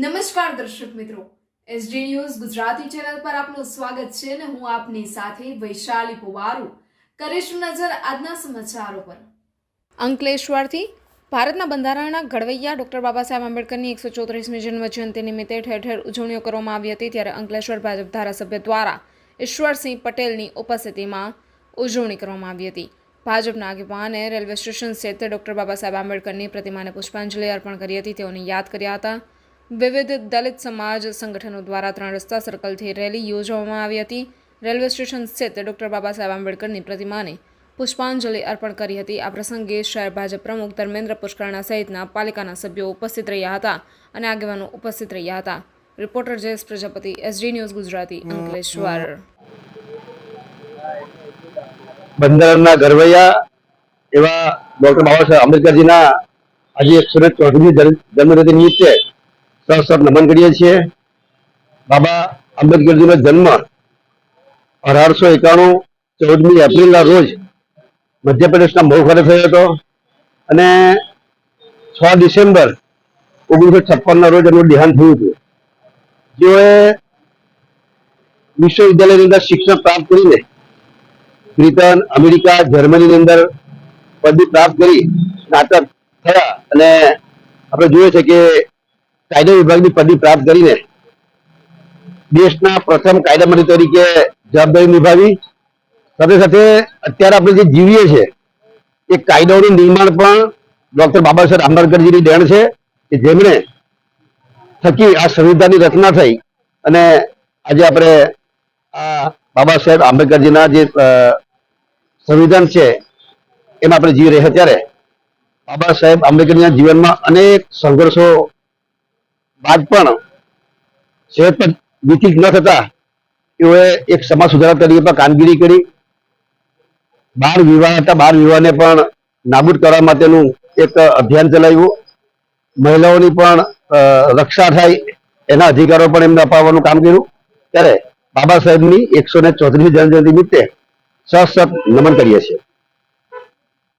નમસ્કાર દર્શક મિત્રો, એસડી ન્યૂઝ ગુજરાતી ચેનલ પર આપનું સ્વાગત છે અને હું આપની સાથે વૈશાલી પુવારુ કરીશું નજર આજના સમાચારો પર। અંકલેશ્વરથી ભારતના બંધારણના ઘડવૈયા ડોક્ટર બાબા સાહેબ આંબેડકરની 134મી જન્મજયંતિ નિમિત્તે ઠેર ઠેર ઉજવણીઓ કરવામાં આવી હતી। ત્યારે અંકલેશ્વર ભાજપ ધારાસભ્ય દ્વારા ઈશ્વરસિંહ પટેલની ઉપસ્થિતિમાં ઉજવણી કરવામાં આવી હતી। ભાજપના આગેવાને રેલવે સ્ટેશન સ્થિત ડોક્ટર બાબા સાહેબ આંબેડકરની પ્રતિમાને પુષ્પાંજલિ અર્પણ કરી હતી, તેઓને યાદ કર્યા હતા। વિવિધ દલિત સમાજ સંગઠનો દ્વારા 3 રસ્તા સર્કલથી રેલી યોજવામાં આવી હતી। રેલવે સ્ટેશન સ્થિત ડોક્ટર બાબા સાહેબ આંબેડકરની પ્રતિમાને પુષ્પાંજલિ અર્પણ કરી હતી। આ પ્રસંગે શહેર ભાજપ પ્રમુખ ધર્મેન્દ્ર પુષ્કરણા સહિતના પાલિકાના સભ્યો ઉપસ્થિત રહ્યા હતા અને આગેવાનો ઉપસ્થિત રહ્યા હતા। Reporter Jayesh Prajapati, SD news Gujarati, Ankleshwar. બંધારણના ઘડવૈયા એવા ડોક્ટર બાબા સાહેબ આંબેડકરજીના આજે 134મી જન્મજયંતિ નિમિત્તે સહર્ષ નમન કરીએ છીએ। બાબા આંબેડકરજીનો જન્મ 1891 14મી એપ્રિલના રોજ મધ્યપ્રદેશના મહુ ખાતે થયો હતો અને 6 ડિસેમ્બર 1956ના રોજ એમનું દેહાંત થયું હતું। જેઓએ વિશ્વવિદ્યાલયની અંદર શિક્ષણ પ્રાપ્ત કરીને બ્રિટન, અમેરિકા, જર્મનીની અંદર પદવી પ્રાપ્ત કરી સ્નાતક થયા અને આપણે જોઈએ છે કે કાયદા વિભાગની પદવી પ્રાપ્ત કરીને દેશના પ્રથમ કાયદા મંત્રી તરીકે જવાબદારી નિભાવી। સાથે સાથે અત્યારે આપણે જે જીવીએ છીએ એ કાયદાઓનું નિર્માણ પણ ડોક્ટર બાબા સાહેબ આંબેડકરજીની દેણ છે કે જેમણે થકી આ સંવિધાનની રચના થઈ અને આજે આપણે આ બાબા સાહેબ આંબેડકરજીના જે સંવિધાન છે એમાં આપણે જીવી રહ્યા। ત્યારે બાબા સાહેબ આંબેડકરના જીવનમાં અનેક સંઘર્ષો બાદ પણ સહેજ પણ વિચલિત ન થતા તેઓએ એક સમાજ સુધારક તરીકે પણ કામગીરી કરી। બાળ વિવાહ હતા, બાળ વિવાહને પણ નાબૂદ કરવા માટેનું એક અભિયાન ચલાવ્યું। મહિલાઓની પણ રક્ષા થાય એના અધિકારો પણ એમને અપાવવાનું કામ કર્યું। ત્યારે બાબા સાહેબની 134મી જન્મજયંતિ નિમિત્તે સહર્ષ નમન કરીએ છીએ।